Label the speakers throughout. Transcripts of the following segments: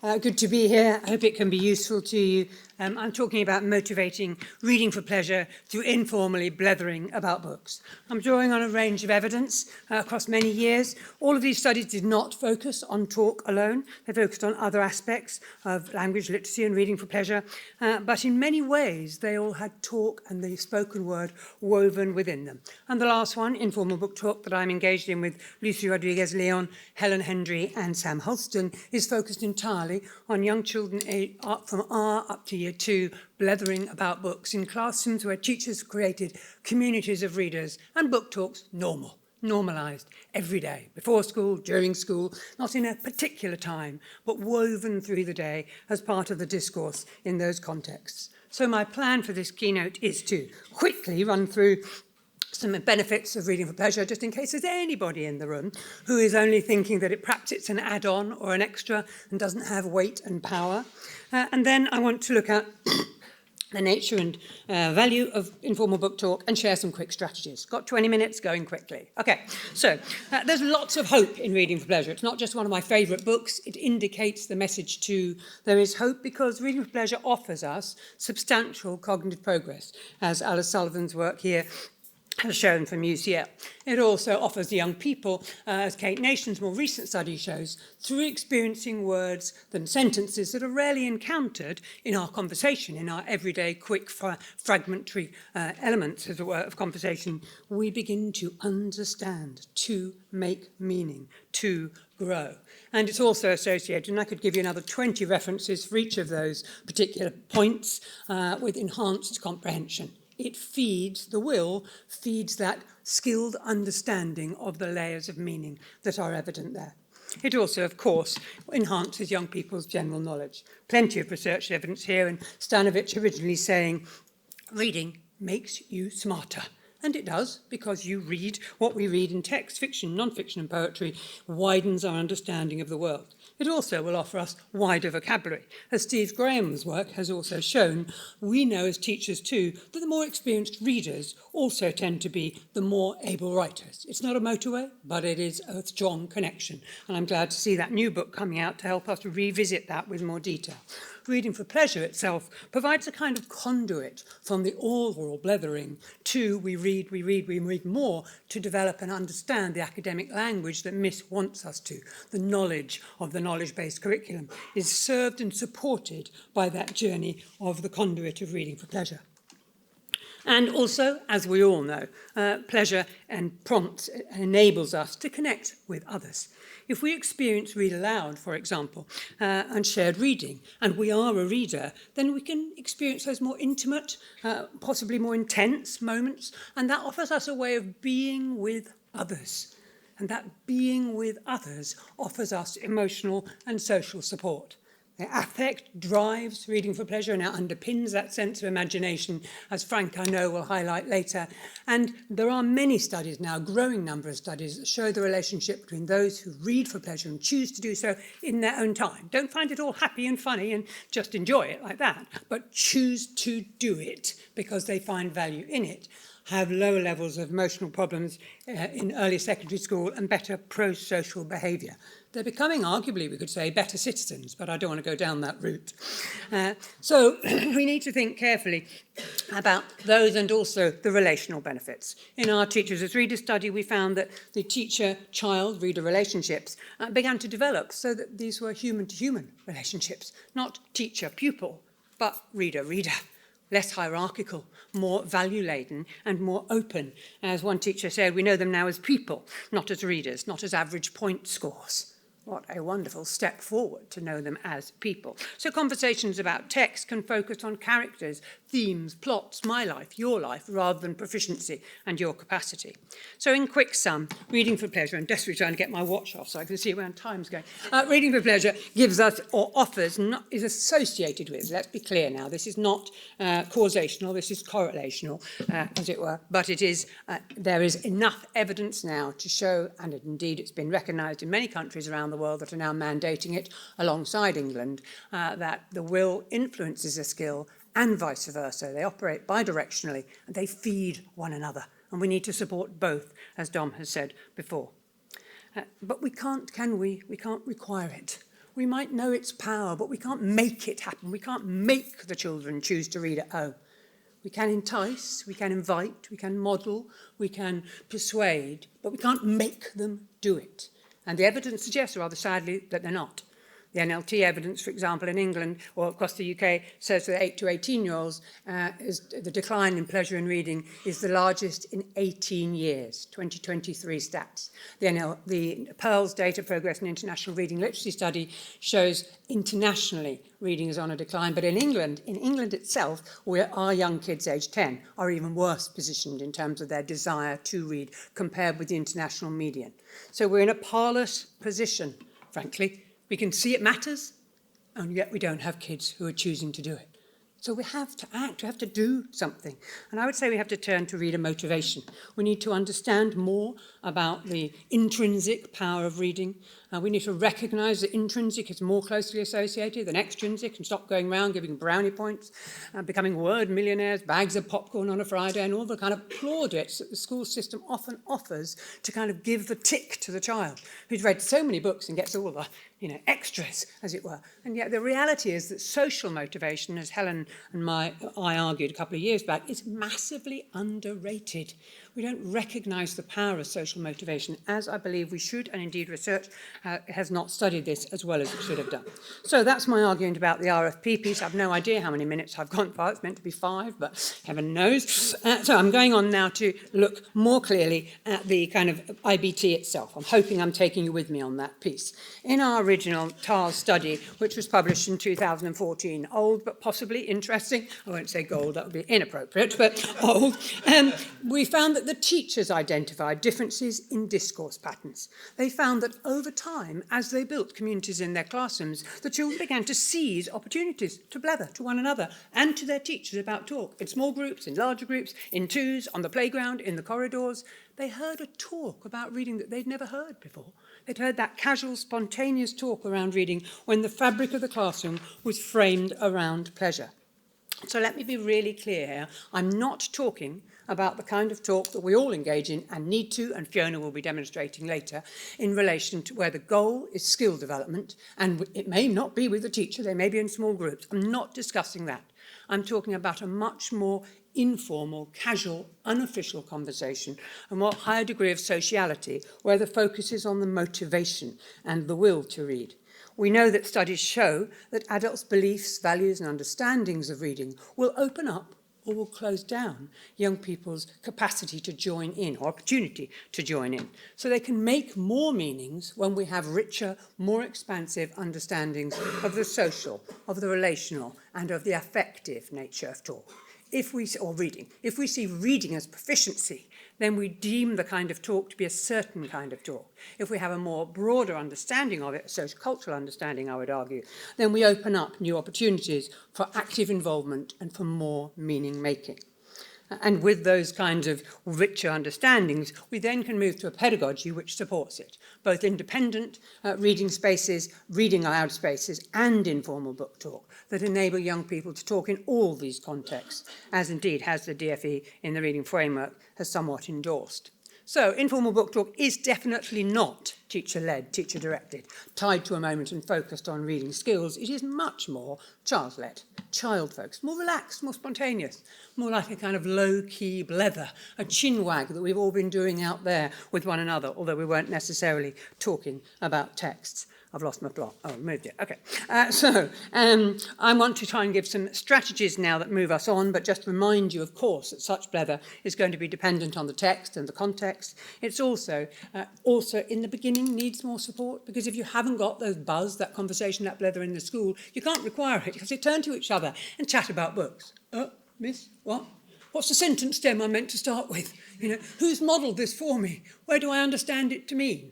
Speaker 1: Good to be here. I hope it can be useful to you. I'm talking about motivating reading for pleasure through informally blethering about books. I'm drawing on a range of evidence across many years. All of these studies did not focus on talk alone. They focused on other aspects of language, literacy and reading for pleasure. But in many ways, they all had talk and the spoken word woven within them. And the last one, Informal Book Talk, that I'm engaged in with Lucy Rodriguez-Leon, Helen Hendry and Sam Holston, is focused entirely on young children from R up to year 2, blethering about books in classrooms where teachers created communities of readers and book talks normalised every day, before school, during school, not in a particular time, but woven through the day as part of the discourse in those contexts. So my plan for this keynote is to quickly run through some benefits of reading for pleasure, just in case there's anybody in the room who is only thinking that perhaps it's an add-on or an extra and doesn't have weight and power. And then I want to look at the nature and value of informal book talk and share some quick strategies. Got 20 minutes, going quickly. Okay, so there's lots of hope in reading for pleasure. It's not just one of my favourite books. It indicates the message too. There is hope because reading for pleasure offers us substantial cognitive progress, as Alice Sullivan's work here has shown from UCL. It also offers the young people, as Kate Nation's more recent study shows, through experiencing words and sentences that are rarely encountered in our conversation, in our everyday quick fragmentary elements, as it were, of conversation, we begin to understand, to make meaning, to grow. And it's also associated, and I could give you another 20 references for each of those particular points, with enhanced comprehension. It feeds the will, feeds that skilled understanding of the layers of meaning that are evident there. It also, of course, enhances young people's general knowledge. Plenty of research evidence here, and Stanovich originally saying, reading makes you smarter. And it does, because you read what we read in text, fiction, non-fiction and poetry, widens our understanding of the world. It also will offer us wider vocabulary. As Steve Graham's work has also shown, we know as teachers too that the more experienced readers also tend to be the more able writers. It's not a motorway, but it is a strong connection. And I'm glad to see that new book coming out to help us revisit that with more detail. Reading for pleasure itself provides a kind of conduit from the oral blethering to we read more to develop and understand the academic language that Miss wants us to. The knowledge of the knowledge-based curriculum is served and supported by that journey of the conduit of reading for pleasure. And also, as we all know, pleasure and prompts enables us to connect with others. If we experience read aloud, for example, and shared reading, and we are a reader, then we can experience those more intimate, possibly more intense moments, and that offers us a way of being with others. And that being with others offers us emotional and social support. The affect drives reading for pleasure and it underpins that sense of imagination, as Frank, I know, will highlight later. And there are many studies now, a growing number of studies, that show the relationship between those who read for pleasure and choose to do so in their own time. Don't find it all happy and funny and just enjoy it like that, but choose to do it because they find value in it, have lower levels of emotional problems in early secondary school and better pro-social behaviour. They're becoming, arguably, we could say, better citizens, but I don't want to go down that route. So we need to think carefully about those and also the relational benefits. In our Teachers as Readers study, we found that the teacher-child reader relationships began to develop so that these were human-to-human relationships, not teacher-pupil, but reader-reader. Less hierarchical, more value-laden and more open. As one teacher said, we know them now as people, not as readers, not as average point scores. What a wonderful step forward to know them as people. So conversations about text can focus on characters, themes, plots, my life, your life, rather than proficiency and your capacity. So in quick sum, reading for pleasure, and desperately trying to get my watch off so I can see where time's going. Reading for pleasure gives us, or offers, is associated with, let's be clear now, this is not causational, this is correlational, as it were, but it is, there is enough evidence now to show, and indeed it's been recognised in many countries around the world that are now mandating it alongside England, that the will influences a skill and vice versa. They operate bidirectionally and they feed one another. And we need to support both, as Dom has said before. But we can't, can we? We can't require it. We might know its power, but we can't make it happen. We can't make the children choose to read at home. We can entice, we can invite, we can model, we can persuade, but we can't make them do it. And the evidence suggests, rather sadly, that they're not. The NLT evidence, for example, in England or across the UK says that 8 to 18-year-olds, the decline in pleasure in reading is the largest in 18 years, 2023 stats. The PEARLS Data Progress and International Reading Literacy Study shows internationally reading is on a decline, but in England itself, where our young kids aged 10 are even worse positioned in terms of their desire to read compared with the international median. So we're in a parlous position, frankly. We can see it matters, and yet we don't have kids who are choosing to do it. So we have to act, we have to do something. And I would say we have to turn to reader motivation. We need to understand more about the intrinsic power of reading. We need to recognise that intrinsic is more closely associated than extrinsic and stop going around giving brownie points, becoming word millionaires, bags of popcorn on a Friday, and all the kind of plaudits that the school system often offers to kind of give the tick to the child who's read so many books and gets all the extras, as it were. And yet the reality is that social motivation, as Helen and I argued a couple of years back, is massively underrated. We don't recognise the power of social motivation, as I believe we should, and indeed research has not studied this as well as it should have done. So that's my argument about the RFP piece. I have no idea how many minutes I've gone for. It's meant to be 5, but heaven knows. So I'm going on now to look more clearly at the kind of IBT itself. I'm hoping I'm taking you with me on that piece. In our original TARS study, which was published in 2014, old but possibly interesting, I won't say gold, that would be inappropriate, but old, we found that the teachers identified differences in discourse patterns. They found that over time, as they built communities in their classrooms, the children began to seize opportunities to blether to one another and to their teachers about talk, in small groups, in larger groups, in twos, on the playground, in the corridors. They heard a talk about reading that they'd never heard before. They'd heard that casual, spontaneous talk around reading when the fabric of the classroom was framed around pleasure. So let me be really clear here. I'm not talking about the kind of talk that we all engage in and need to, and Fiona will be demonstrating later, in relation to where the goal is skill development, and it may not be with the teacher, they may be in small groups. I'm not discussing that. I'm talking about a much more informal, casual, unofficial conversation, a more higher degree of sociality, where the focus is on the motivation and the will to read. We know that studies show that adults' beliefs, values, and understandings of reading will open up or will close down young people's capacity to join in, or opportunity to join in. So they can make more meanings when we have richer, more expansive understandings of the social, of the relational, and of the affective nature of talk. If we see reading as proficiency, then we deem the kind of talk to be a certain kind of talk. If we have a more broader understanding of it, a socio-cultural understanding, I would argue, then we open up new opportunities for active involvement and for more meaning-making. And with those kinds of richer understandings, we then can move to a pedagogy which supports it, both independent reading spaces, reading aloud spaces, and informal book talk that enable young people to talk in all these contexts, as indeed has the DFE in the reading framework has somewhat endorsed. So informal book talk is definitely not teacher-led, teacher-directed, tied to a moment and focused on reading skills. It is much more child-led, child-focused, more relaxed, more spontaneous, more like a kind of low-key blether, a chin wag that we've all been doing out there with one another, although we weren't necessarily talking about texts. I've lost my plot. Oh, I moved it. Okay. I want to try and give some strategies now that move us on, but just remind you, of course, that such blether is going to be dependent on the text and the context. It's also in the beginning needs more support, because if you haven't got those buzz, that conversation, that blether in the school, you can't require it, because they turn to each other and chat about books. Miss, what? What's the sentence stem I meant to start with? Who's modelled this for me? Where do I understand it to mean?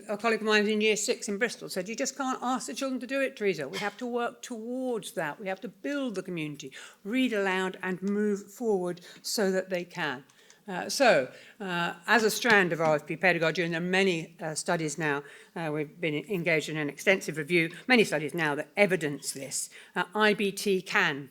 Speaker 1: A colleague of mine in Year 6 in Bristol said, you just can't ask the children to do it, Teresa. We have to work towards that. We have to build the community, read aloud and move forward so that they can. As a strand of RFP pedagogy, and there are many studies now, we've been engaged in an extensive review, many studies now that evidence this. IBT can,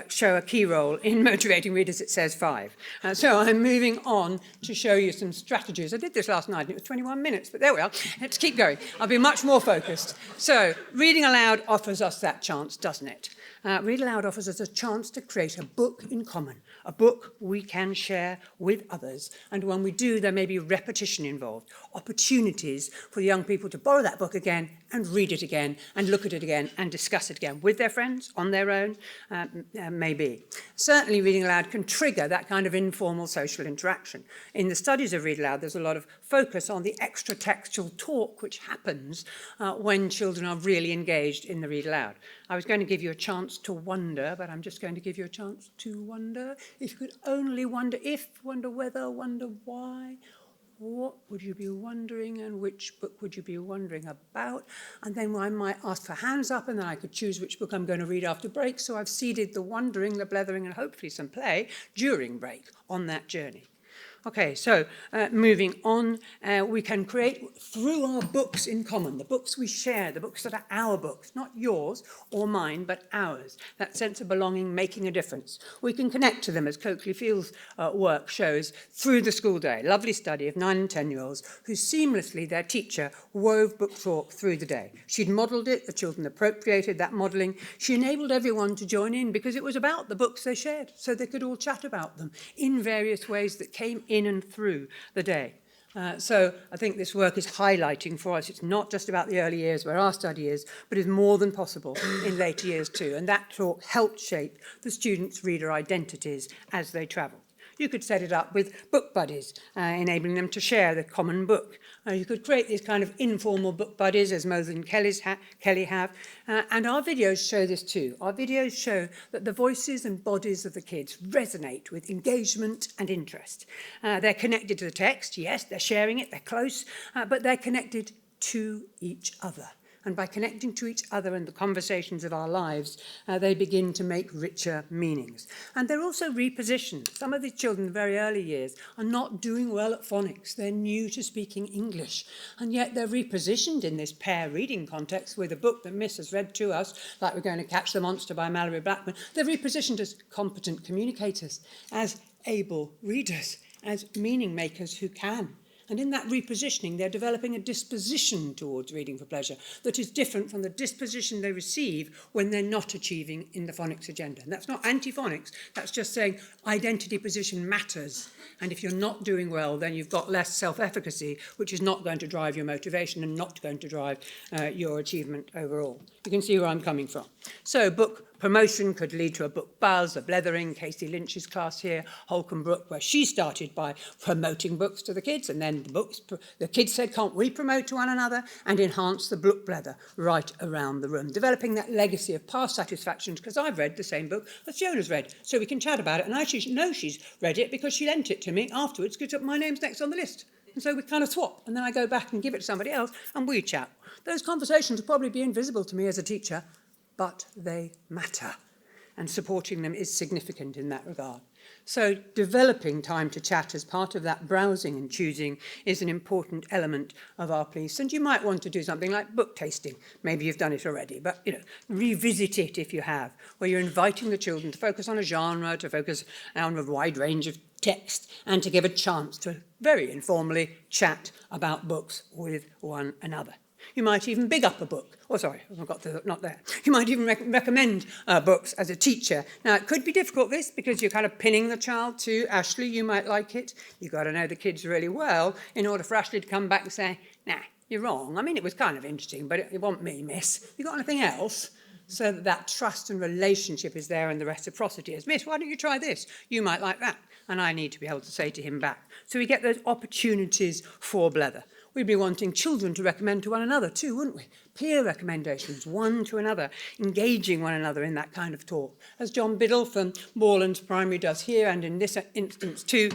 Speaker 1: show a key role in motivating readers, it says 5. So I'm moving on to show you some strategies. I did this last night and it was 21 minutes, but there we are. Let's keep going. I'll be much more focused. So reading aloud offers us that chance, doesn't it? Read Aloud offers us a chance to create a book in common, a book we can share with others. And when we do, there may be repetition involved, opportunities for young people to borrow that book again and read it again and look at it again and discuss it again with their friends, on their own, maybe. Certainly reading aloud can trigger that kind of informal social interaction. In the studies of Read Aloud, there's a lot of focus on the extra textual talk which happens when children are really engaged in the Read Aloud. I was going to give you a chance to wonder, but I'm just going to give you a chance to wonder. If you could only wonder if, wonder whether, wonder why, what would you be wondering and which book would you be wondering about? And then I might ask for hands up and then I could choose which book I'm going to read after break. So I've seeded the wondering, the blethering and hopefully some play during break on that journey. Okay, so moving on, we can create through our books in common, the books we share, the books that are our books, not yours or mine, but ours, that sense of belonging making a difference. We can connect to them, as Coakley Field's work shows, through the school day. Lovely study of 9 and 10-year-olds who seamlessly, their teacher, wove book talk through the day. She'd modelled it, the children appropriated that modelling. She enabled everyone to join in because it was about the books they shared, so they could all chat about them in various ways that came in and through the day. So I think this work is highlighting for us, it's not just about the early years where our study is, but is more than possible in later years too. And that talk helped shape the students' reader identities as they travel. You could set it up with book buddies, enabling them to share the common book. You could create these kind of informal book buddies, as Mose and Kelly have. And our videos show this too. Our videos show that the voices and bodies of the kids resonate with engagement and interest. They're connected to the text, yes, they're sharing it, they're close, but they're connected to each other. And by connecting to each other and the conversations of our lives, they begin to make richer meanings. And they're also repositioned. Some of these children in the very early years are not doing well at phonics. They're new to speaking English. And yet they're repositioned in this pair reading context with a book that Miss has read to us, like We're Going to Catch the Monster by Mallory Blackman. They're repositioned as competent communicators, as able readers, as meaning makers who can. And in that repositioning, they're developing a disposition towards reading for pleasure that is different from the disposition they receive when they're not achieving in the phonics agenda. And that's not anti-phonics, that's just saying identity position matters. And if you're not doing well, then you've got less self-efficacy, which is not going to drive your motivation and not going to drive your achievement overall. You can see where I'm coming from. So book promotion could lead to a book buzz, a blethering. Casey Lynch's class here, Holcombe Brook, where she started by promoting books to the kids, and then the kids said, can't we promote to one another, and enhance the book blether right around the room, developing that legacy of past satisfactions, because I've read the same book as Fiona's read, so we can chat about it, and I know she's read it because she lent it to me afterwards, because my name's next on the list. And so we kind of swap, and then I go back and give it to somebody else, and we chat. Those conversations will probably be invisible to me as a teacher, but they matter, and supporting them is significant in that regard. So developing time to chat as part of that browsing and choosing is an important element of our piece. And you might want to do something like book tasting. Maybe you've done it already, but revisit it if you have, where you're inviting the children to focus on a genre, to focus on a wide range of text, and to give a chance to very informally chat about books with one another. You might even big up a book. Oh, sorry, I've got the, not there. You might even recommend books as a teacher. Now, it could be difficult, this, because you're kind of pinning the child to Ashley. You might like it. You've got to know the kids really well in order for Ashley to come back and say, nah, you're wrong. I mean, it was kind of interesting, but it wasn't me, miss. You got anything else? So that trust and relationship is there and the reciprocity is, miss, why don't you try this? You might like that. And I need to be able to say to him back. So we get those opportunities for blether. We'd be wanting children to recommend to one another too, wouldn't we? peer recommendations, one to another, engaging one another in that kind of talk. As John Biddle from Moorlands Primary does here, and in this instance too,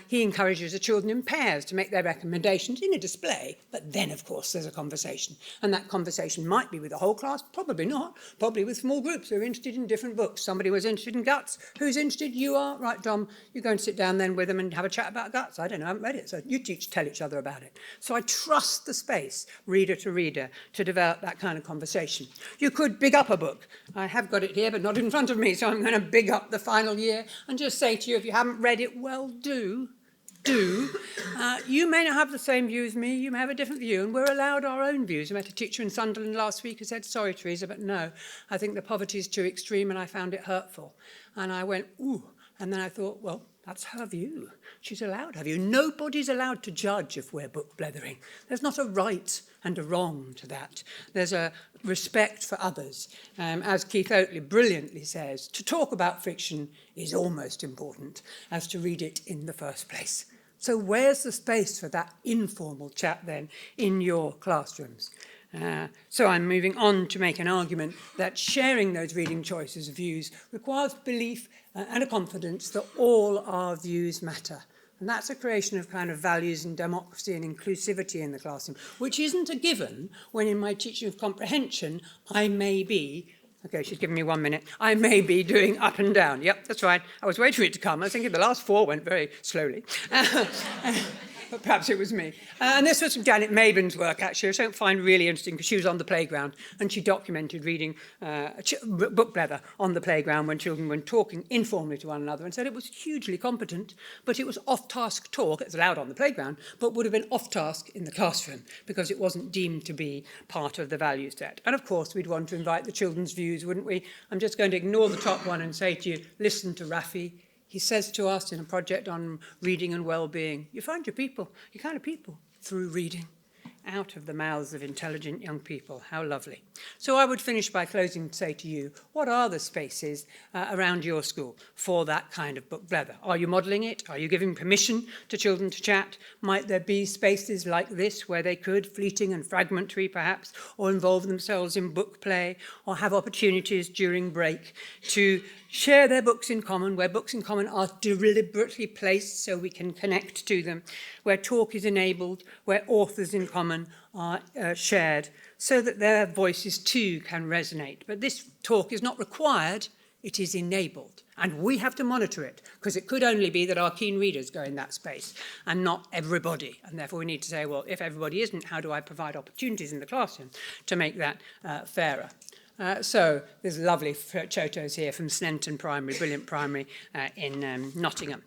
Speaker 1: he encourages the children in pairs to make their recommendations in a display, but then, of course, there's a conversation. And that conversation might be with the whole class, probably not, probably with small groups who are interested in different books. Somebody was interested in Guts. Who's interested? You are? Right, Dom, you're going to sit down then with them and have a chat about Guts. I don't know, I haven't read it, so you tell each other about it. So I trust the space, reader to reader, to develop that kind of conversation. You could big up a book. I have got it here, but not in front of me, so I'm going to big up The Final Year and just say to you, if you haven't read it, well, do. You may not have the same view as me, you may have a different view, and we're allowed our own views. I met a teacher in Sunderland last week who said, sorry, Teresa, but no, I think the poverty is too extreme and I found it hurtful. And I went, ooh, and then I thought, well, that's her view. She's allowed her view. Nobody's allowed to judge if we're book blethering. There's not a right and a wrong to that. There's a respect for others. As Keith Oatley brilliantly says, to talk about fiction is almost important as to read it in the first place. So where's the space for that informal chat then in your classrooms? So I'm moving on to make an argument that sharing those reading choices, views, requires belief and a confidence that all our views matter. And that's a creation of kind of values and democracy and inclusivity in the classroom, which isn't a given when in my teaching of comprehension, I may be, okay, she's given me 1 minute, I may be doing up and down. Yep, that's right. I was waiting for it to come. I was thinking the last 4 went very slowly. But perhaps it was me. And this was Janet Mabin's work, actually, which I don't find really interesting because she was on the playground and she documented reading book blether on the playground when children were talking informally to one another and said it was hugely competent, but it was off-task talk. It was allowed on the playground, but would have been off-task in the classroom because it wasn't deemed to be part of the value set. And, of course, we'd want to invite the children's views, wouldn't we? I'm just going to ignore the top one and say to you, listen to Rafi. He says to us in a project on reading and well-being, you find your people, your kind of people, through reading, out of the mouths of intelligent young people. How lovely. So I would finish by closing to say to you, what are the spaces around your school for that kind of book blether? Are you modelling it? Are you giving permission to children to chat? Might there be spaces like this where they could, fleeting and fragmentary perhaps, or involve themselves in book play, or have opportunities during break to share their books in common, where books in common are deliberately placed so we can connect to them, where talk is enabled, where authors in common are shared, so that their voices too can resonate. But this talk is not required, it is enabled. And we have to monitor it, because it could only be that our keen readers go in that space, and not everybody. And therefore we need to say, well, if everybody isn't, how do I provide opportunities in the classroom to make that fairer? So there's lovely photos here from Snenton Primary, brilliant primary in Nottingham.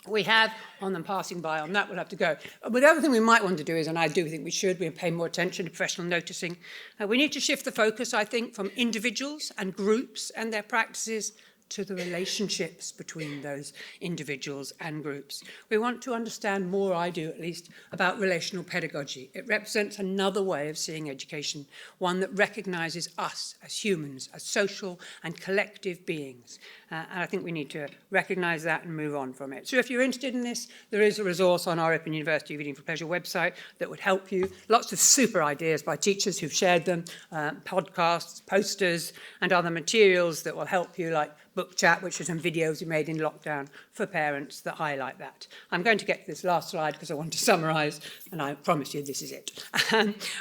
Speaker 1: We have, on them passing by, on that we'll have to go. But the other thing we might want to do is, and I do think we should, we pay more attention to professional noticing. We need to shift the focus, I think, from individuals and groups and their practices to the relationships between those individuals and groups. We want to understand more, I do at least, about relational pedagogy. It represents another way of seeing education, one that recognises us as humans, as social and collective beings. And I think we need to recognise that and move on from it. So if you're interested in this, there is a resource on our Open University Reading for Pleasure website that would help you. Lots of super ideas by teachers who've shared them, podcasts, posters, and other materials that will help you, like Book Chat, which are some videos we made in lockdown for parents that highlight that. I'm going to get to this last slide because I want to summarise, and I promise you this is it,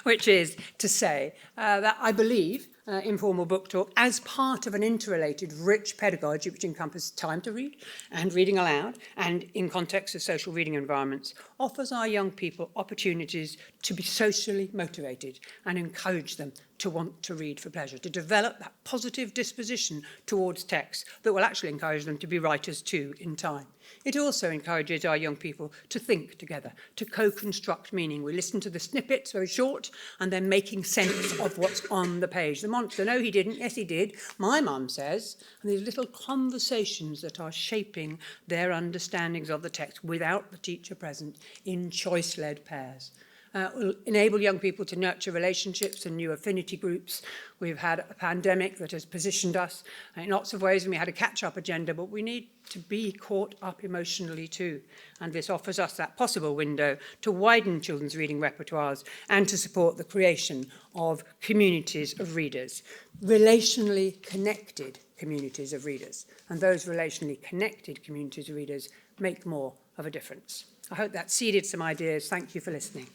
Speaker 1: which is to say that I believe informal book talk as part of an interrelated, rich pedagogy which encompasses time to read and reading aloud, and in context of social reading environments, offers our young people opportunities to be socially motivated and encourage them to want to read for pleasure, to develop that positive disposition towards text that will actually encourage them to be writers too in time. It also encourages our young people to think together, to co-construct meaning. We listen to the snippets, very short, and then making sense of what's on the page. The monster, no, he didn't, yes, he did, my mum says, and these little conversations that are shaping their understandings of the text without the teacher present in choice-led pairs. will enable young people to nurture relationships and new affinity groups. We've had a pandemic that has positioned us in lots of ways, and we had a catch-up agenda, but we need to be caught up emotionally too. And this offers us that possible window to widen children's reading repertoires and to support the creation of communities of readers, relationally connected communities of readers. And those relationally connected communities of readers make more of a difference. I hope that seeded some ideas. Thank you for listening.